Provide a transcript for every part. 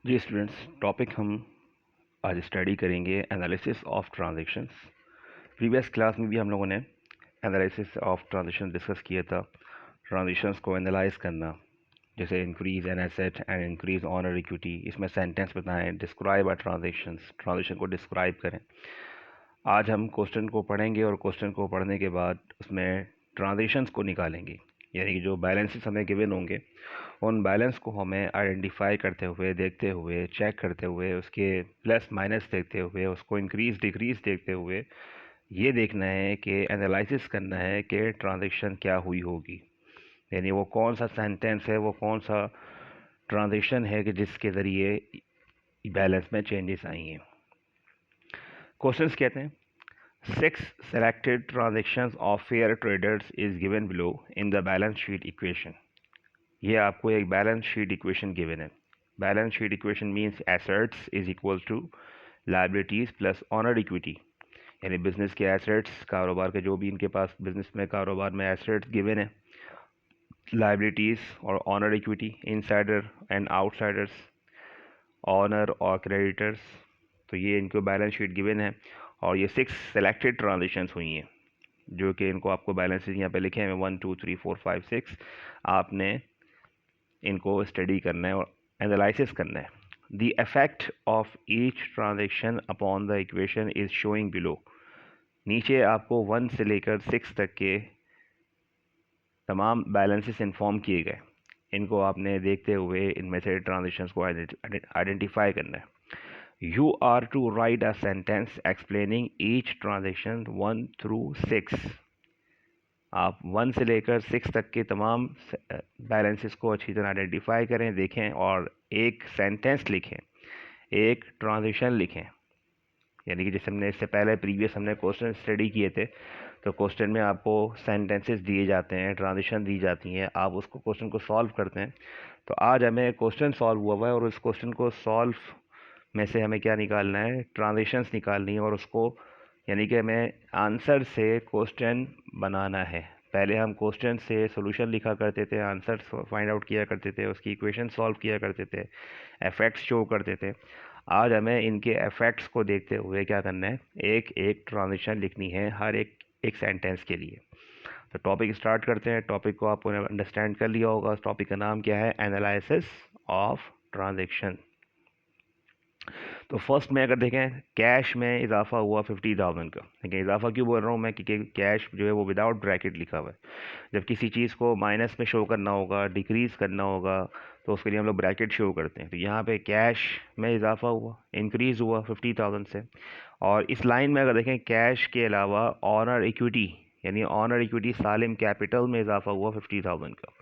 जी students, topic हम आज study करेंगे analysis of transactions. Previous class में भी हम लोगों ने एनालिसिस ऑफ ट्रांजैक्शन डिस्कस किया था। ट्रांजैक्शंस को एनालाइज करना, जैसे increase an asset and increase honour equity. इसमें सेंटेंस बताएं, डिस्क्राइब अ ट्रांजैक्शंस, ट्रांजैक्शन को डिस्क्राइब करें। आज हम क्वेश्चन को पढ़ेंगे और क्वेश्चन को पढ़ने के बाद उसमें ट्रांजैक्शंस को निकालेंगे, यानी कि जो बैलेंसेस हमें गिवन होंगे उन बैलेंस को हमें आइडेंटिफाई करते हुए, देखते हुए, चेक करते हुए, उसके प्लस माइनस देखते हुए, उसको इंक्रीज डिक्रीज देखते हुए ये देखना है कि एनालिसिस करना है कि ट्रांजैक्शन क्या हुई होगी, यानी वो कौन सा सेंटेंस है, वो कौन सा ट्रांजैक्शन है कि जिसके ज़रिए बैलेंस में चेंजेस आई हैं। क्वेश्चंस कहते हैं 6 selected transactions of fair traders is given below in the balance sheet equation। ये आपको एक बैलेंस शीट इक्वेशन गिवन है। Balance sheet equation means assets is equal to liabilities plus owner equity, यानी business के assets, कारोबार के जो भी इनके पास बिजनेस में कारोबार में एसेट्स गिवन है, लायबिलिटीज और owner equity, insider and outsiders, owner और क्रेडिटर्स। तो ये इनको बैलेंस शीट गिवन है और ये 6 सेलेक्टेड ट्रांजेक्शन्स हुई हैं, जो कि इनको आपको बैलेंसेस यहाँ पे लिखे हैं 1 2 3 4 5 6। आपने इनको स्टडी करना है और एनालिसिस करना है। The effect of each transaction upon the equation is showing below. नीचे आपको 1 से लेकर 6 तक के तमाम बैलेंसेस इन्फॉर्म किए गए, इनको आपने देखते हुए इनमें से ट्रांजेक्शन्स को आइडेंटिफाई करना है। You are to write a sentence explaining each transaction 1 through 6। आप 1 से लेकर 6 तक के तमाम बैलेंसेस को अच्छी तरह आइडेंटिफाई करें, देखें और एक सेंटेंस लिखें, एक ट्रांजिशन लिखें। यानी कि जैसे हमने इससे पहले प्रीवियस हमने क्वेश्चन स्टडी किए थे, तो क्वेश्चन में आपको सेंटेंसेस दिए जाते हैं, ट्रांजिशन दी जाती हैं, आप उसको क्वेश्चन को सॉल्व करते हैं। तो आज हमें क्वेश्चन सॉल्व हुआ हुआ है और उस क्वेश्चन को सॉल्व में से हमें क्या निकालना है, ट्रांजिशंस निकालनी है और उसको यानी कि हमें आंसर से क्वेश्चन बनाना है। पहले हम क्वेश्चन से सॉल्यूशन लिखा करते थे, आंसर फाइंड आउट किया करते थे, उसकी इक्वेशन सॉल्व किया करते थे, इफेक्ट्स शो करते थे। आज हमें इनके इफेक्ट्स को देखते हुए क्या करना है, एक एक ट्रांजिशन लिखनी है हर एक एक सेंटेंस के लिए। तो टॉपिक स्टार्ट करते हैं। टॉपिक को आपने अंडरस्टैंड कर लिया होगा। उस टॉपिक का नाम क्या है, एनालिसिस ऑफ ट्रांजेक्शन। तो फर्स्ट में अगर देखें, कैश में इजाफा हुआ 50,000 का। देखिए इजाफा क्यों बोल रहा हूँ मैं, क्योंकि कैश जो है वो विदाउट ब्रैकेट लिखा हुआ है। जब किसी चीज़ को माइनस में शो करना होगा, डिक्रीज़ करना होगा, तो उसके लिए हम लोग ब्रैकेट शो करते हैं। तो यहाँ पे कैश में इजाफा हुआ, इंक्रीज़ हुआ 50,000 से। और इस लाइन में अगर देखें, कैश के अलावा ऑनर इक्विटी, यानी ऑनर इक्विटी सालिम कैपिटल में इजाफा हुआ 50,000 का,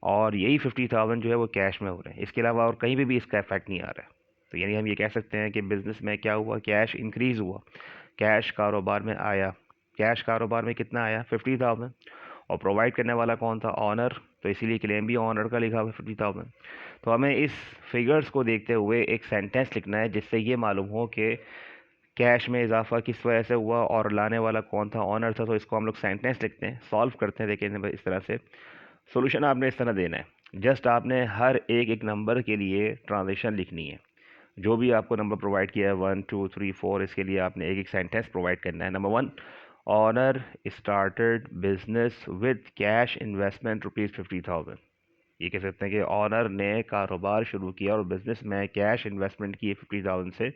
और यही 50,000 जो है वो कैश में हो रहे हैं। इसके अलावा और कहीं भी इसका इफेक्ट नहीं आ रहा है। तो यानी हम ये कह सकते हैं कि बिज़नेस में क्या हुआ, कैश इंक्रीज़ हुआ, कैश कारोबार में आया। कैश कारोबार में कितना आया, 50,000, और प्रोवाइड करने वाला कौन था, ऑनर, तो इसीलिए क्लेम भी ऑनर का लिखा हुआ 50,000। तो हमें इस फिगर्स को देखते हुए एक सेंटेंस लिखना है जिससे ये मालूम हो कि कैश में इजाफा किस वजह से हुआ और लाने वाला कौन था, ऑनर था। तो इसको हम लोग सेंटेंस लिखते हैं, सॉल्व करते हैं। देखिए इस तरह से सॉल्यूशन आपने इस तरह देना है। जस्ट आपने हर एक एक नंबर के लिए ट्रांजेक्शन लिखनी है। जो भी आपको नंबर प्रोवाइड किया है 1 2 3 4, इसके लिए आपने एक एक सेंटेंस प्रोवाइड करना है। Number 1, owner started business with cash investment ₹50,000। ये कह सकते हैं कि ऑनर ने कारोबार शुरू किया और बिजनेस में कैश इन्वेस्टमेंट की 50,000 से,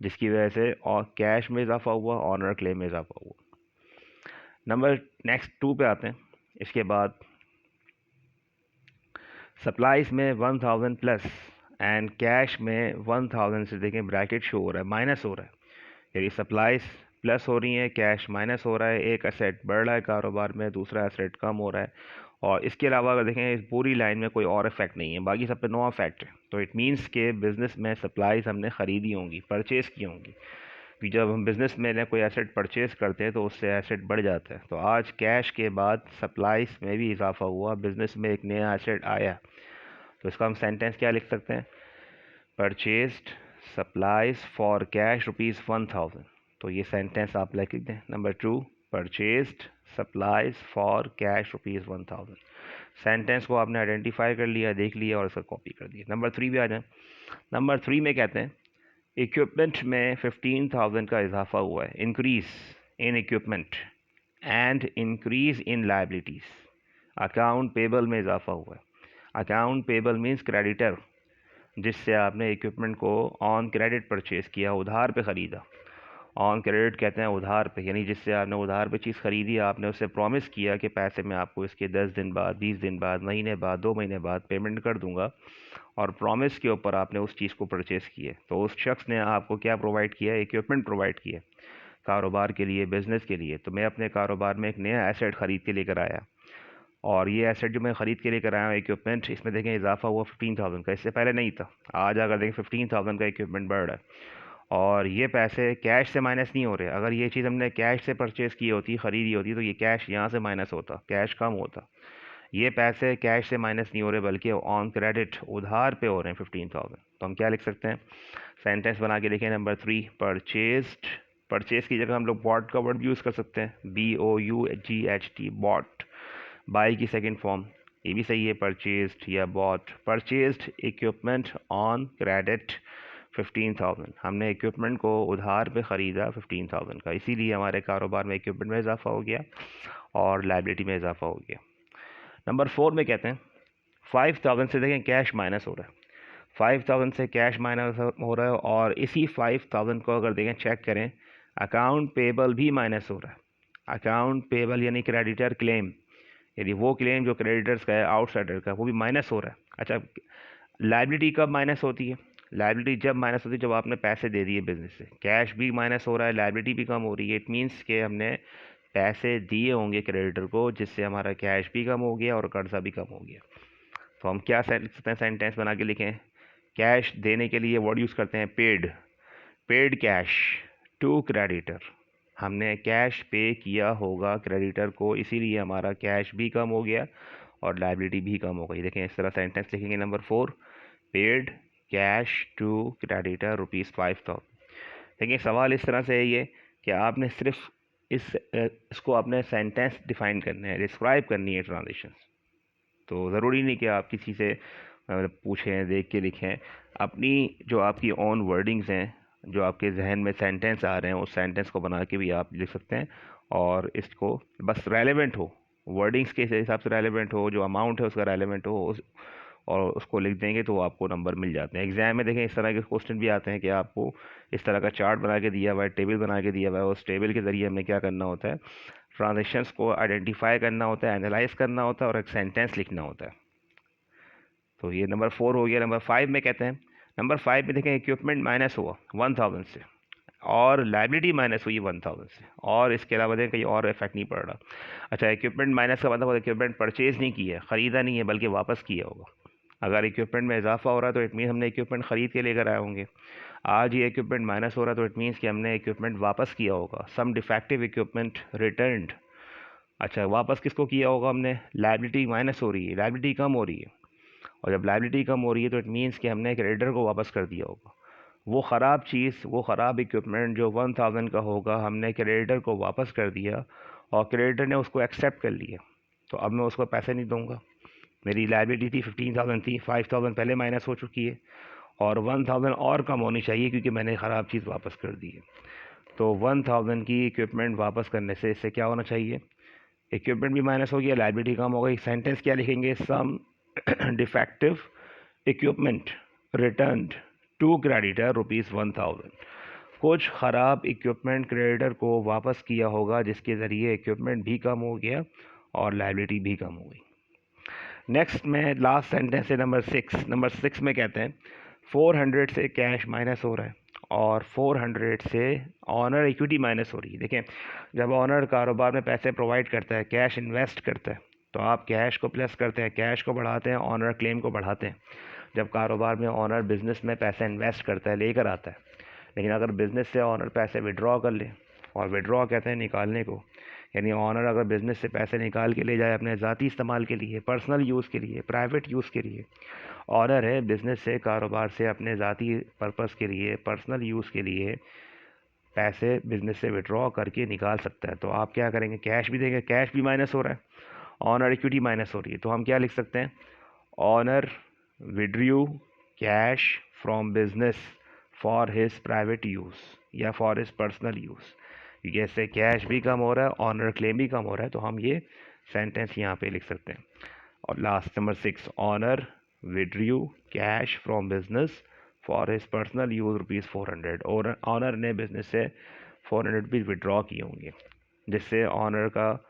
जिसकी वजह से और कैश में इजाफा हुआ, ऑनर क्लेम में इजाफा हुआ। नंबर नेक्स्ट 2 पे आते हैं। इसके बाद सप्लाईज में 1000 प्लस एंड कैश में 1000 से, देखें ब्रैकेट शो हो रहा है, माइनस हो रहा है। यानी सप्लाईज प्लस हो रही हैं, कैश माइनस हो रहा है। एक एसेट बढ़ रहा है कारोबार में, दूसरा एसेट कम हो रहा है। और इसके अलावा अगर देखें इस पूरी लाइन में कोई और इफेक्ट नहीं है, बाकी सब पे नो इफेक्ट है। तो इट मीन्स के बिज़नेस में सप्लाईज हमने ख़रीदी होंगी, परचेज़ की होंगी। कि जब हम बिज़नेस में कोई एसेट परचेज़ करते हैं तो उससे एसेट बढ़ जाता है। तो आज कैश के बाद सप्लाईज में भी इजाफा हुआ, बिज़नेस में एक नया एसेट आया। तो इसका हम सेंटेंस क्या लिख सकते हैं, परचेज्ड सप्लाईज फॉर कैश ₹1000। तो ये सेंटेंस आप लिख दें। Number 2, purchased supplies for cash ₹1000। Sentence को आपने आइडेंटिफाई कर लिया, देख लिया और उसका कॉपी कर दिया। नंबर 3 पे आ जाए। नंबर 3 में कहते हैं इक्विपमेंट में 15,000 का इजाफा हुआ है, increase in equipment and increase in liabilities. Account payable में इजाफा हुआ है। अकाउंट पेबल मीन्स क्रेडिटर, जिससे आपने इक्विपमेंट को ऑन क्रेडिट परचेज़ किया, उधार पे ख़रीदा। ऑन क्रेडिट कहते हैं उधार पे, यानी जिससे आपने उधार पे चीज़ ख़रीदी, आपने उससे प्रॉमिस किया कि पैसे मैं आपको इसके 10 दिन बाद, 20 दिन बाद, महीने बाद, 2 महीने बाद पेमेंट कर दूंगा, और प्रॉमिस के ऊपर आपने उस चीज़ को परचेज़ किया। तो उस शख्स ने आपको क्या प्रोवाइड किया? इक्विपमेंट प्रोवाइड किया कारोबार के लिए, बिज़नेस के लिए। तो मैं अपने कारोबार में एक नया एसेट ख़रीद के लेकर आया, और ये एसेट जो मैं ख़रीद के लेकर आया हूँ इक्विपमेंट, इसमें देखें इजाफा हुआ 15,000 का, इससे पहले नहीं था। आज अगर देखें 15,000 का इक्विपमेंट बढ़ रहा है, और ये पैसे कैश से माइनस नहीं हो रहे। अगर ये चीज़ हमने कैश से परचेज़ की होती, ख़रीदी होती, तो ये कैश यहाँ से माइनस होता, कैश कम होता। ये पैसे कैश से माइनस नहीं हो रहे, बल्कि ऑन क्रेडिट, उधार पे हो रहे हैं 15,000। तो हम क्या लिख सकते हैं? सेंटेंस बना के लिखें नंबर 3, परचेज्ड। परचेज की जगह हम लोग बॉट का वर्ड भी यूज़ कर सकते हैं, BOUGHT, बॉट। बाई की सेकंड फॉर्म, ये भी सही है, परचेज्ड या bought. Purchased equipment on credit 15,000। हमने इक्विपमेंट को उधार पे ख़रीदा 15,000 का, इसीलिए हमारे कारोबार में इक्विपमेंट में इजाफा हो गया और लाइबिलिटी में इजाफा हो गया। नंबर 4 में कहते हैं 5,000 से देखें कैश माइनस हो रहा है। 5,000 से कैश माइनस हो रहा है, और इसी 5,000 को अगर देखें, चेक करें, अकाउंट पेबल भी माइनस हो रहा है। अकाउंट पेबल यानी क्रेडिटर क्लेम, यदि वो क्लेम जो क्रेडिटर्स का है, आउटसाइडर का, वो भी माइनस हो रहा है। अच्छा, लाइबिलिटी कब माइनस होती है? लाइबिलिटी जब माइनस होती है जब आपने पैसे दे दिए बिजनेस से। कैश भी माइनस हो रहा है, लाइबिलिटी भी कम हो रही है। इट मीन्स कि हमने पैसे दिए होंगे क्रेडिटर को, जिससे हमारा कैश भी कम हो गया और कर्जा भी कम हो गया। तो हम क्या लिख सकते हैं? सेंटेंस बना के लिखें, कैश देने के लिए वर्ड यूज़ करते हैं paid. Paid cash to creditor, हमने कैश पे किया होगा क्रेडिटर को, इसीलिए हमारा कैश भी कम हो गया और लाइबिलिटी भी कम हो गई। देखें, इस तरह सेंटेंस लिखेंगे। Number 4, paid cash to creditor ₹5,000। देखिए, सवाल इस तरह से है ये कि आपने सिर्फ इसको अपने सेंटेंस डिफाइन करने हैं, डिस्क्राइब करनी है ट्रांजेक्शन। तो ज़रूरी नहीं कि आप किसी से पूछें, देख के लिखें। अपनी जो आपकी ओन वर्डिंग्स हैं, जो आपके जहन में सेंटेंस आ रहे हैं, उस सेंटेंस को बना के भी आप लिख सकते हैं, और इसको बस रेलेवेंट हो, वर्डिंग्स के हिसाब से रेलेवेंट हो, जो अमाउंट है उसका रेलेवेंट हो, और उसको लिख देंगे तो आपको नंबर मिल जाते हैं। एग्जाम में देखें इस तरह के क्वेश्चन भी आते हैं कि आपको इस तरह का चार्ट बना के दिया हुआ है, टेबल बना के दिया हुआ है, उस टेबल के ज़रिए हमें क्या करना होता है? ट्रांजेक्शन्स को आइडेंटिफाई करना होता है, एनालाइज करना होता है, और एक सेंटेंस लिखना होता है। तो ये नंबर 4 हो गया। नंबर 5 में कहते हैं, नंबर 5 में देखें इक्विपमेंट माइनस हुआ 1,000 से, और लाइबिलिटी माइनस हुई 1,000 से, और इसके अलावा देखें कहीं और इफेक्ट नहीं पड़ रहा। अच्छा, इक्विपमेंट माइनस का मतलब इक्विपमेंट परचेज नहीं किया, ख़रीदा नहीं है, बल्कि वापस किया होगा। अगर इक्विपमेंट में इजाफा हो रहा है तो इट मीन हमने इक्विपमेंट ख़रीद के लेकर आए होंगे। आज ये इक्विपमेंट माइनस हो रहा है तो इट मीन्स कि हमने इक्विपमेंट वापस किया होगा। सम डिफेक्टिव इक्विपमेंट रिटर्न्ड। अच्छा, वापस किसको किया होगा हमने? लाइबिलिटी माइनस हो रही है, लाइबिलिटी कम हो रही है, और जब लाइबिलिटी कम हो रही है तो इट मीन्स कि हमने क्रेडिटर को वापस कर दिया होगा। वो ख़राब चीज़, वो ख़राब इक्विपमेंट जो 1,000 का होगा, हमने क्रेडिटर को वापस कर दिया, और क्रेडिटर ने उसको एक्सेप्ट कर लिया, तो अब मैं उसको पैसे नहीं दूंगा। मेरी लाइबिलिटी थी 15,000 थी, 5,000 पहले माइनस हो चुकी है, और 1,000 और कम होनी चाहिए क्योंकि मैंने ख़राब चीज़ वापस कर दी है। तो 1,000 की इक्विपमेंट वापस करने से इससे क्या होना चाहिए? इक्विपमेंट भी माइनस हो गया, लाइबिलिटी कम हो गई। सेंटेंस क्या लिखेंगे? Some defective equipment returned to creditor ₹1,000। कुछ ख़राब इक्विपमेंट क्रेडिटर को वापस किया होगा, जिसके ज़रिए इक्विपमेंट भी कम हो गया और लाइबिलिटी भी कम हो गई। नेक्स्ट में लास्ट सेंटेंस है नंबर 6। नंबर 6 में कहते हैं 400 से कैश माइनस हो रहा है, और 400 से ऑनर इक्विटी माइनस हो रही है। देखें, जब ऑनर कारोबार में पैसे प्रोवाइड करता है, कैश इन्वेस्ट करता है, तो आप कैश को प्लस करते हैं, कैश को बढ़ाते हैं, ऑनर क्लेम को बढ़ाते हैं। जब कारोबार में ऑनर बिजनेस में पैसा इन्वेस्ट करता है, लेकर आता है, लेकिन अगर बिज़नेस से ऑनर पैसे विड्रॉ कर ले, और विड्रॉ कहते हैं निकालने को, यानी ऑनर अगर बिज़नेस से पैसे निकाल के ले जाए अपने ज़ाती इस्तेमाल के लिए, पर्सनल यूज़ के लिए, प्राइवेट यूज़ के लिए, ऑनर है बिज़नेस से, कारोबार से अपने ज़ाती पर्पस के लिए, पर्सनल यूज़ के लिए पैसे बिज़नेस से विड्रॉ करके निकाल सकता है। तो आप क्या करेंगे? कैश भी देंगे, कैश भी माइनस हो रहा है, ऑनर इक्विटी माइनस हो रही है, तो हम क्या लिख सकते हैं, owner withdrew cash from business for his private use या फॉर हिज पर्सनल यूज़, क्योंकि ऐसे कैश भी कम हो रहा है, ऑनर क्लेम भी कम हो रहा है, तो हम ये सेंटेंस यहाँ पे लिख सकते हैं। और last number 6, owner withdrew cash from business for his personal use ₹400, और ऑनर ने बिजनेस से ₹400 विड्रॉ किए होंगे, जिससे ऑनर का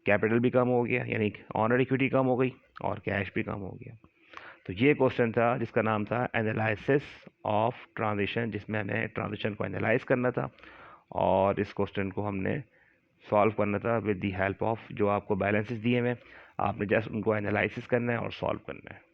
कैपिटल भी कम हो गया, यानी ऑनर इक्विटी कम हो गई और कैश भी कम हो गया। तो ये क्वेश्चन था जिसका नाम था एनालिसिस ऑफ ट्रांजिशन, जिसमें हमें ट्रांजिशन को एनालाइज करना था और इस क्वेश्चन को हमने सॉल्व करना था विद द हेल्प ऑफ जो आपको बैलेंसेस दिए हुए, आपने जस्ट उनको एनालिसिस करना है और सॉल्व करना है।